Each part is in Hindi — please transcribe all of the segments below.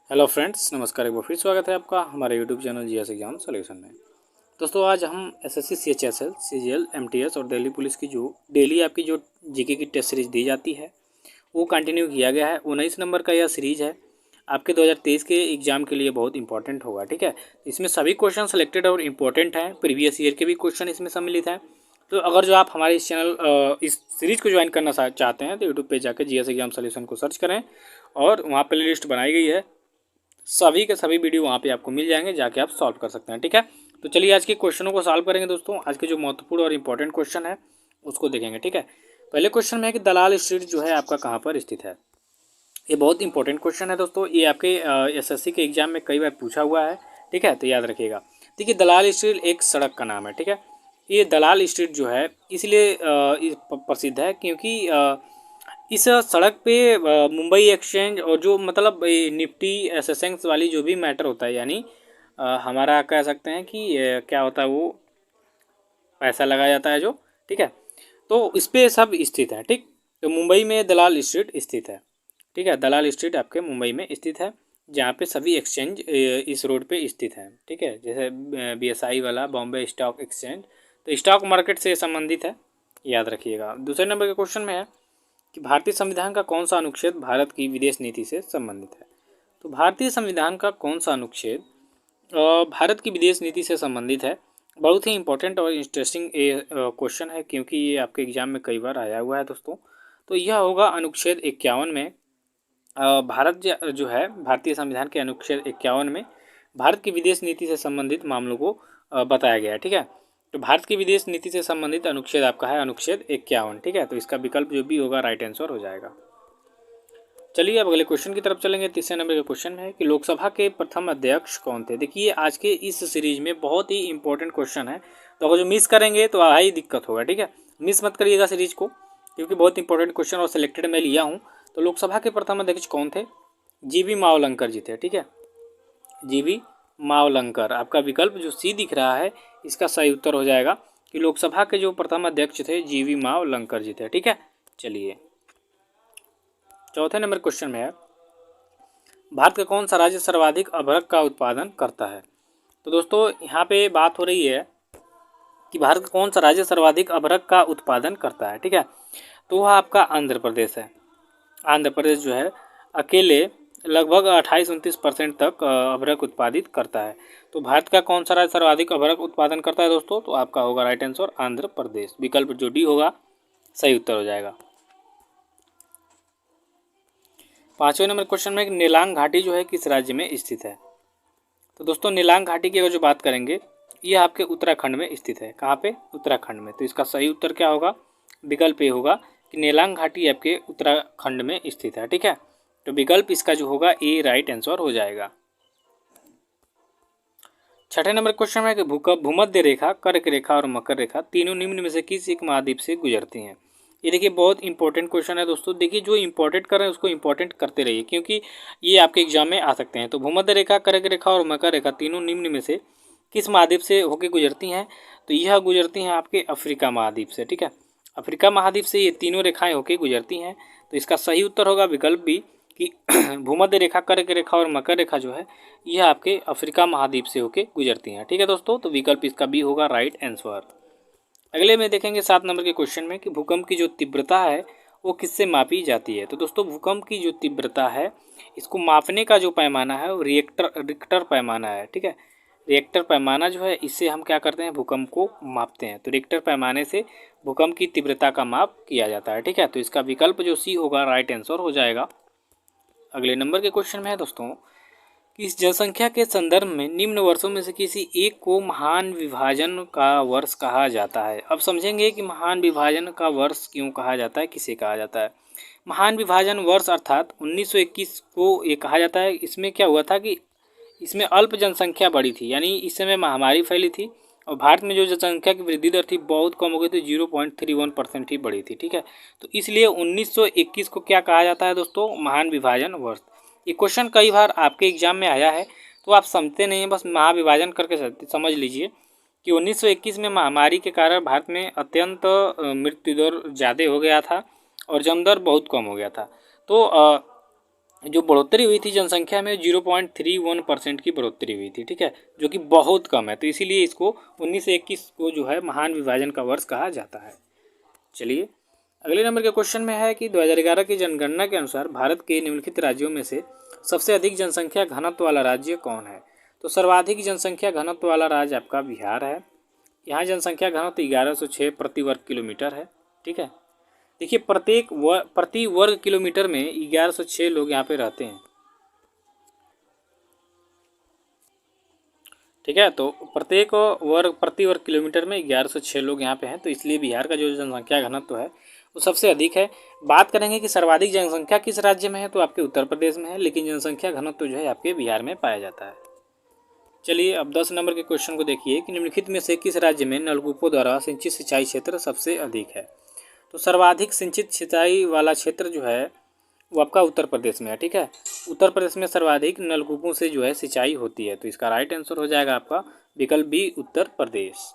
हेलो फ्रेंड्स, नमस्कार। एक बार फिर स्वागत है आपका हमारे YouTube channel GS exam solution में। दोस्तों, आज हम एसएससी सीएचएसएल सीजीएल एमटीएस और दिल्ली पुलिस की जो डेली आपकी जो जीके की टेस्ट सीरीज दी जाती है वो कंटिन्यू किया गया है। 19 नंबर का यह सीरीज है, आपके 2023 के एग्जाम के लिए बहुत इंपॉर्टेंट होगा। ठीक है, इसमें सभी क्वेश्चन सेलेक्टेड और इम्पोर्टेंट हैं। प्रीवियस ईयर के भी क्वेश्चन इसमें सम्मिलित हैं। तो अगर जो आप हमारे इस चैनल इस सीरीज़ को ज्वाइन करना चाहते हैं तो यूट्यूब पे जाकर जीएस एग्जाम सॉल्यूशन को सर्च करें और वहाँ प्ले लिस्ट बनाई गई है। सभी के सभी वीडियो वहाँ पे आपको मिल जाएंगे, जाके आप सॉल्व कर सकते हैं। ठीक है, तो चलिए आज के क्वेश्चनों को सॉल्व करेंगे। दोस्तों, आज के जो महत्वपूर्ण और इंपॉर्टेंट क्वेश्चन है उसको देखेंगे। ठीक है, पहले क्वेश्चन में है कि दलाल स्ट्रीट जो है आपका कहाँ पर स्थित है। ये बहुत इंपॉर्टेंट क्वेश्चन है दोस्तों, ये आपके एसएससी के एग्जाम में कई बार पूछा हुआ है। ठीक है, तो याद रखिएगा। देखिए, दलाल स्ट्रीट एक सड़क का नाम है। ठीक है, ये दलाल स्ट्रीट जो है इसलिए प्रसिद्ध है क्योंकि इस सड़क पे मुंबई एक्सचेंज और जो मतलब निफ्टी एसेसेंस वाली जो भी मैटर होता है, यानी हमारा कह सकते हैं कि क्या होता है, वो पैसा लगाया जाता है जो। ठीक है, तो इस पे सब स्थित है। ठीक, तो मुंबई में दलाल स्ट्रीट स्थित है। ठीक है, दलाल स्ट्रीट आपके मुंबई में स्थित है, जहाँ पे सभी एक्सचेंज इस रोड पे स्थित हैं। ठीक है, जैसे बीएसआई वाला बॉम्बे स्टॉक एक्सचेंज, तो स्टॉक मार्केट से संबंधित है, याद रखिएगा। दूसरे नंबर के क्वेश्चन में है कि भारतीय संविधान का कौन सा अनुच्छेद भारत की विदेश नीति से संबंधित है। तो भारतीय संविधान का कौन सा अनुच्छेद भारत की विदेश नीति से संबंधित है। बहुत ही इंपॉर्टेंट और इंटरेस्टिंग क्वेश्चन है, क्योंकि ये आपके एग्जाम में कई बार आया हुआ है दोस्तों। तो यह होगा अनुच्छेद 51 में। भारत जो है, भारतीय संविधान के अनुच्छेद 51 में भारत की विदेश नीति से संबंधित मामलों को बताया गया है। ठीक है, तो भारत की विदेश नीति से संबंधित अनुच्छेद आपका है अनुच्छेद 51। ठीक है, तो इसका विकल्प जो भी होगा राइट आंसर हो जाएगा। चलिए अब अगले क्वेश्चन की तरफ चलेंगे। तीसरे नंबर का क्वेश्चन है कि लोकसभा के प्रथम अध्यक्ष कौन थे। देखिए, आज के इस सीरीज में बहुत ही इंपॉर्टेंट क्वेश्चन है, तो अगर जो मिस करेंगे तो ही दिक्कत होगा। ठीक है, मिस मत करिएगा सीरीज को, क्योंकि बहुत इंपॉर्टेंट क्वेश्चन और सिलेक्टेड मैं लिया हूँ। तो लोकसभा के प्रथम अध्यक्ष कौन थे? जीवी मावलंकर जी थे। ठीक है, जीवी मावलंकर आपका विकल्प जो सी दिख रहा है, इसका सही उत्तर हो जाएगा कि लोकसभा के जो प्रथम अध्यक्ष थे जीवी मावलंकर जी थे। ठीक है, चलिए चौथे नंबर क्वेश्चन में है, भारत का कौन सा राज्य सर्वाधिक अभ्रक का उत्पादन करता है। तो दोस्तों, यहाँ पे बात हो रही है कि भारत का कौन सा राज्य सर्वाधिक अभ्रक का उत्पादन करता है। ठीक है, तो वह आपका आंध्र प्रदेश है। आंध्र प्रदेश जो है अकेले लगभग 28-29% तक अभ्रक उत्पादित करता है। तो भारत का कौन सा राज्य सर्वाधिक अभ्रक उत्पादन करता है दोस्तों? तो आपका होगा राइट आंसर आंध्र प्रदेश। विकल्प जो डी होगा सही उत्तर हो जाएगा। पांचवें नंबर क्वेश्चन में नीलांग घाटी जो है किस राज्य में स्थित है। तो दोस्तों, नीलांग घाटी की अगर जो बात करेंगे, ये आपके उत्तराखंड में स्थित है। कहाँ पे? उत्तराखंड में। तो इसका सही उत्तर क्या होगा? विकल्प ए होगा कि नीलांग घाटी आपके उत्तराखंड में स्थित है। ठीक है, तो विकल्प इसका जो होगा ए राइट आंसर हो जाएगा। छठे नंबर क्वेश्चन में कि भूमध्य रेखा, कर्क रेखा और मकर रेखा तीनों निम्न में से किस एक महाद्वीप से गुजरती हैं। ये देखिए, बहुत इंपॉर्टेंट क्वेश्चन है दोस्तों। देखिए, जो इंपॉर्टेंट कर रहे हैं उसको इंपॉर्टेंट करते रहिए, क्योंकि ये आपके एग्जाम में आ सकते हैं। तो भूमध्य रेखा, कर्क रेखा और मकर रेखा तीनों निम्न में से किस महाद्वीप से होकर गुजरती हैं। तो यह गुजरती हैं आपके अफ्रीका महाद्वीप से। ठीक है, अफ्रीका महाद्वीप से ये तीनों रेखाएं होकर गुजरती हैं। तो इसका सही उत्तर होगा विकल्प बी कि भूमध्य रेखा, कर्क रेखा और मकर रेखा जो है यह आपके अफ्रीका महाद्वीप से होकर गुजरती हैं। ठीक है दोस्तों, तो विकल्प इसका बी होगा राइट आंसर। अगले में देखेंगे 7 नंबर के क्वेश्चन में कि भूकंप की जो तीव्रता है वो किससे मापी जाती है। तो दोस्तों, भूकंप की जो तीव्रता है इसको मापने का जो पैमाना है वो रिक्टर पैमाना है। ठीक है, रिक्टर पैमाना जो है इससे हम क्या करते हैं, भूकंप को मापते हैं। तो रिक्टर पैमाने से भूकंप की तीव्रता का माप किया जाता है। ठीक है, तो इसका विकल्प जो सी होगा राइट आंसर हो जाएगा। अगले नंबर के क्वेश्चन में है दोस्तों कि इस जनसंख्या के संदर्भ में निम्न वर्षों में से किसी एक को महान विभाजन का वर्ष कहा जाता है। अब समझेंगे कि महान विभाजन का वर्ष क्यों कहा जाता है, किसे कहा जाता है। महान विभाजन वर्ष अर्थात 1921 को ये कहा जाता है। इसमें क्या हुआ था कि इसमें अल्प जनसंख्या बढ़ी थी, यानी इस समय महामारी फैली थी और भारत में जो जनसंख्या की वृद्धि दर थी बहुत कम हो गई थी, 0.31% ही बढ़ी थी। ठीक है, तो इसलिए 1921 को क्या कहा जाता है दोस्तों? महान विभाजन वर्ष। ये क्वेश्चन कई बार आपके एग्जाम में आया है, तो आप समझते नहीं हैं, बस महाविभाजन करके समझ लीजिए कि 1921 में महामारी के कारण भारत में अत्यंत मृत्यु दर ज़्यादा हो गया था और जन्म दर बहुत कम हो गया था। तो जो बढ़ोतरी हुई थी जनसंख्या में 0.31% की बढ़ोतरी हुई थी, ठीक है, जो कि बहुत कम है। तो इसीलिए इसको 1921 को जो है महान विभाजन का वर्ष कहा जाता है। चलिए अगले नंबर के क्वेश्चन में है कि 2011 की जनगणना के अनुसार भारत के निम्नलिखित राज्यों में से सबसे अधिक जनसंख्या घनत्व वाला राज्य कौन है। तो सर्वाधिक जनसंख्या घनत्व वाला राज्य आपका बिहार है। यहाँ जनसंख्या घनत्व 1106 प्रति वर्ग किलोमीटर है, ठीक है। देखिए प्रति वर्ग किलोमीटर में 1106 लोग यहाँ पे रहते हैं, ठीक है। तो प्रति वर्ग किलोमीटर में 1106 लोग यहाँ पे हैं, तो इसलिए बिहार का जो जनसंख्या घनत्व है वो सबसे अधिक है। बात करेंगे कि सर्वाधिक जनसंख्या किस राज्य में है, तो आपके उत्तर प्रदेश में है, लेकिन जनसंख्या घनत्व जो है आपके बिहार में पाया जाता है। चलिए अब 10 नंबर के क्वेश्चन को देखिए कि निम्नलिखित में से किस राज्य में नलकूपों द्वारा सिंचित सिंचाई क्षेत्र सबसे अधिक है। तो सर्वाधिक सिंचित सिंचाई वाला क्षेत्र जो है वो आपका उत्तर प्रदेश में है, ठीक है। उत्तर प्रदेश में सर्वाधिक नलकूपों से जो है सिंचाई होती है, तो इसका राइट आंसर हो जाएगा आपका विकल्प बी उत्तर प्रदेश।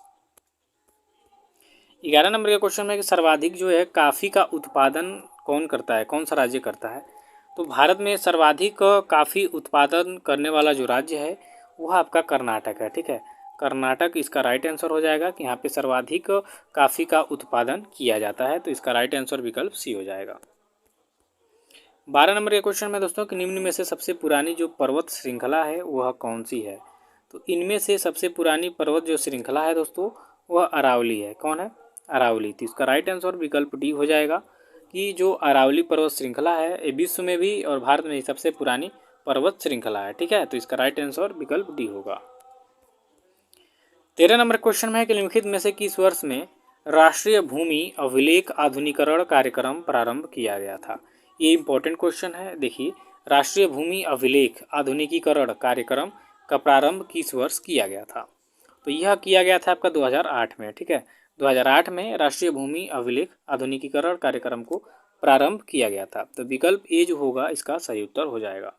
11 नंबर का क्वेश्चन है कि सर्वाधिक जो है कॉफ़ी का उत्पादन कौन करता है, कौन सा राज्य करता है। तो भारत में सर्वाधिक कॉफ़ी उत्पादन करने वाला जो राज्य है वह आपका कर्नाटक है, ठीक है। कर्नाटक इसका राइट आंसर हो जाएगा कि यहाँ पे सर्वाधिक कॉफ़ी का उत्पादन किया जाता है, तो इसका राइट आंसर विकल्प सी हो जाएगा। 12 नंबर के क्वेश्चन में दोस्तों कि निम्न में से सबसे पुरानी जो पर्वत श्रृंखला है वह कौन सी है। तो इनमें से सबसे पुरानी पर्वत जो श्रृंखला है दोस्तों वह अरावली है। कौन है, अरावली। तो इसका राइट आंसर विकल्प डी हो जाएगा कि जो अरावली पर्वत श्रृंखला है ये विश्व में भी और भारत में ही सबसे पुरानी पर्वत श्रृंखला है, ठीक है। तो इसका राइट आंसर विकल्प डी होगा। 13 नंबर क्वेश्चन में है कि निम्नलिखित में से किस वर्ष में राष्ट्रीय भूमि अभिलेख आधुनिकीकरण कार्यक्रम प्रारंभ किया गया था। ये इंपॉर्टेंट क्वेश्चन है। देखिए राष्ट्रीय भूमि अभिलेख आधुनिकीकरण कार्यक्रम का प्रारंभ किस वर्ष किया गया था। तो यह किया गया था आपका 2008 में, ठीक है। 2008 में राष्ट्रीय भूमि अभिलेख आधुनिकीकरण कार्यक्रम को प्रारंभ किया गया था, तो विकल्प ए जो होगा इसका सही उत्तर हो जाएगा।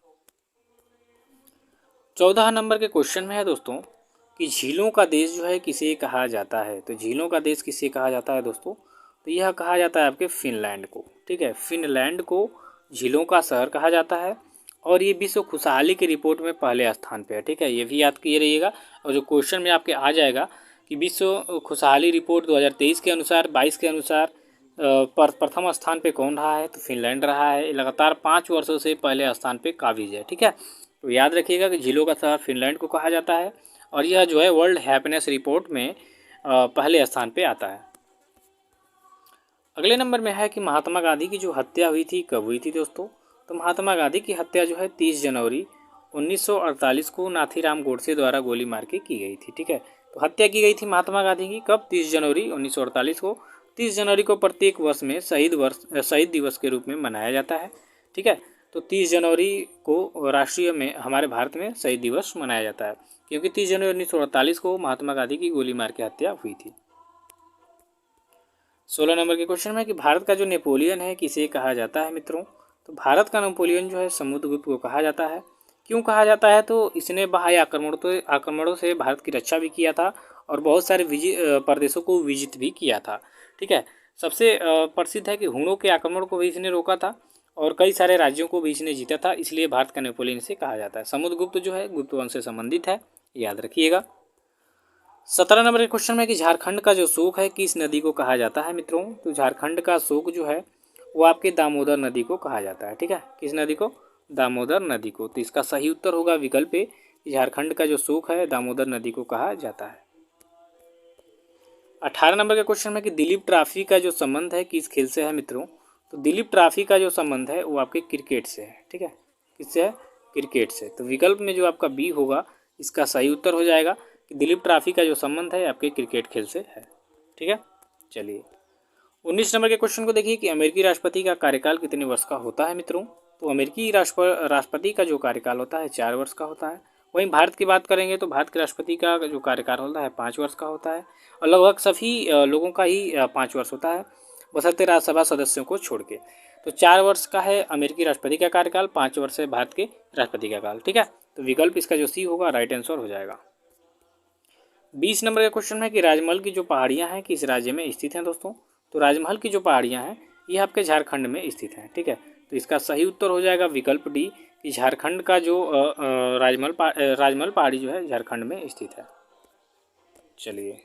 14 नंबर के क्वेश्चन में है दोस्तों कि झीलों का देश जो है किसे कहा जाता है। तो झीलों का देश किसे कहा जाता है दोस्तों, तो यह कहा जाता है आपके फिनलैंड को, ठीक है। फिनलैंड को झीलों का शहर कहा जाता है और ये विश्व खुशहाली की रिपोर्ट में पहले स्थान पे है, ठीक है। ये भी याद किए रहिएगा और जो क्वेश्चन में आपके आ जाएगा कि विश्व खुशहाली रिपोर्ट 2023 के अनुसार 22 के अनुसार प्रथम स्थान पे कौन रहा है, तो फिनलैंड रहा है। लगातार 5 वर्षों से पहले स्थान पे काबिज है, ठीक है। तो याद रखिएगा कि झीलों का शहर फिनलैंड को कहा जाता है और यह जो है वर्ल्ड हैप्पीनेस रिपोर्ट में पहले स्थान पे आता है। अगले नंबर में है कि महात्मा गांधी की जो हत्या हुई थी कब हुई थी दोस्तों। तो महात्मा गांधी की हत्या जो है 30 जनवरी 1948 को नाथीराम गोडसे द्वारा गोली मार के की गई थी, ठीक है। तो हत्या की गई थी महात्मा गांधी की कब, 30 जनवरी 1948 को। 30 जनवरी को प्रत्येक वर्ष में शहीद दिवस के रूप में मनाया जाता है, ठीक है। तो 30 जनवरी को राष्ट्रीय में हमारे भारत में शहीद दिवस मनाया जाता है क्योंकि 30 जनवरी 1948 को महात्मा गांधी की गोली मार के हत्या हुई थी। 16 नंबर के क्वेश्चन में कि भारत का जो नेपोलियन है किसे कहा जाता है मित्रों। तो भारत का नेपोलियन जो है समुद्रगुप्त को कहा जाता है। क्यों कहा जाता है, तो इसने बाह्य आक्रमणों से भारत की रक्षा भी किया था और बहुत सारे प्रदेशों को विजित भी किया था, ठीक है। सबसे प्रसिद्ध है कि हुणों के आक्रमण को भी इसने रोका था और कई सारे राज्यों को भी इसने जीता था, इसलिए भारत का नेपोलियन से कहा जाता है। समुद्रगुप्त जो है गुप्त वंश से संबंधित है, याद रखिएगा। 17 नंबर के क्वेश्चन में कि झारखंड का जो शोक है किस नदी को कहा जाता है मित्रों। तो झारखंड का शोक जो है वो आपके दामोदर नदी को कहा जाता है, ठीक है। किस नदी को, दामोदर नदी को। तो इसका सही उत्तर होगा विकल्प ए, झारखंड का जो शोक है दामोदर नदी को कहा जाता है। 18 नंबर के क्वेश्चन में कि दिलीप ट्रॉफी का जो संबंध है किस खेल से है मित्रों। तो दिलीप ट्रॉफी का जो संबंध है वो आपके क्रिकेट से है, ठीक है। किससे है, क्रिकेट से। तो विकल्प में जो आपका बी होगा इसका सही उत्तर हो जाएगा कि दिलीप ट्रॉफी का जो संबंध है आपके क्रिकेट खेल से है, ठीक है। चलिए 19 नंबर के क्वेश्चन को देखिए कि अमेरिकी राष्ट्रपति का कार्यकाल कितने वर्ष का होता है मित्रों। तो अमेरिकी राष्ट्रपति का जो कार्यकाल होता है 4 वर्ष का होता है। वहीं भारत की बात करेंगे तो भारत के राष्ट्रपति का जो कार्यकाल होता है 5 वर्ष का होता है और लगभग सभी लोगों का ही 5 वर्ष होता है बशर्ते राज्यसभा सदस्यों को छोड़ के। तो 4 वर्ष का है अमेरिकी राष्ट्रपति का कार्यकाल, 5 वर्ष है भारत के राष्ट्रपति का काल, ठीक है। तो विकल्प इसका जो सी होगा राइट आंसर हो जाएगा। 20 नंबर का क्वेश्चन है कि राजमहल की जो पहाड़ियाँ हैं किस राज्य में स्थित हैं दोस्तों। तो राजमहल की जो पहाड़ियाँ हैं ये आपके झारखंड में स्थित हैं, ठीक है। तो इसका सही उत्तर हो जाएगा विकल्प डी कि झारखंड का जो राजमहल पहाड़ी जो है झारखंड में स्थित है। चलिए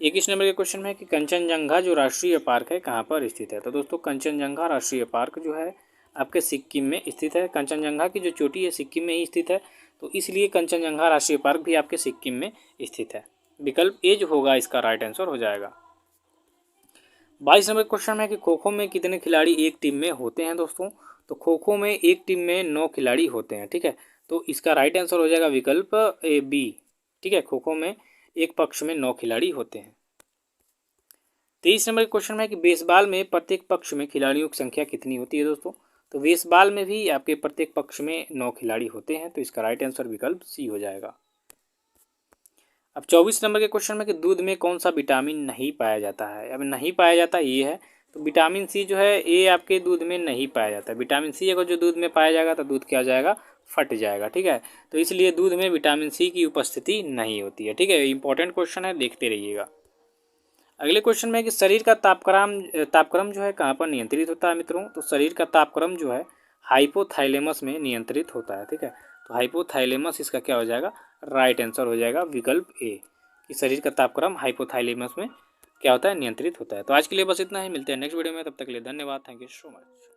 21 नंबर के क्वेश्चन में है कि कंचनजंगा जो राष्ट्रीय पार्क है कहाँ पर स्थित है। तो दोस्तों कंचनजंगा राष्ट्रीय पार्क जो है आपके सिक्किम में स्थित है। कंचनजंगा की जो चोटी है सिक्किम में ही स्थित है, तो इसलिए कंचनजंगा राष्ट्रीय पार्क भी आपके सिक्किम में स्थित है। विकल्प ए जो होगा इसका राइट आंसर हो जाएगा। 22 नंबर क्वेश्चन है कि खो खो में कितने खिलाड़ी एक टीम में होते हैं दोस्तों। तो खो खो में एक टीम में 9 खिलाड़ी होते हैं, ठीक है। तो इसका राइट आंसर हो जाएगा विकल्प ए बी, ठीक है। खो खो में एक पक्ष में 9 खिलाड़ी होते हैं। 23 नंबर क्वेश्चन में है कि बेसबॉल में प्रत्येक पक्ष में खिलाड़ियों की संख्या कितनी होती है दोस्तों। तो बेसबॉल में भी आपके प्रत्येक पक्ष में 9 खिलाड़ी होते हैं, तो इसका राइट आंसर विकल्प सी हो जाएगा। अब 24 नंबर के क्वेश्चन में कि दूध में कौन सा विटामिन नहीं पाया जाता है। अब नहीं पाया जाता ये है, तो विटामिन सी जो है ये आपके दूध में नहीं पाया जाता। विटामिन सी अगर जो दूध में पाया जाएगा तो दूध क्या हो जाएगा, फट जाएगा, ठीक है। तो इसलिए दूध में विटामिन सी की उपस्थिति नहीं होती है, ठीक है। इंपॉर्टेंट क्वेश्चन है, देखते रहिएगा। अगले क्वेश्चन में कि शरीर का तापक्रम जो है कहाँ पर नियंत्रित होता है मित्रों। तो शरीर का तापक्रम जो है हाइपोथैलेमस में नियंत्रित होता है, ठीक है। तो हाइपोथैलेमस इसका क्या हो जाएगा, राइट आंसर हो जाएगा विकल्प ए कि शरीर का तापक्रम हाइपोथैलेमस में क्या होता है, नियंत्रित होता है। तो आज के लिए बस इतना ही, मिलते हैं नेक्स्ट वीडियो में, तब तक के लिए धन्यवाद, थैंक यू सो मच।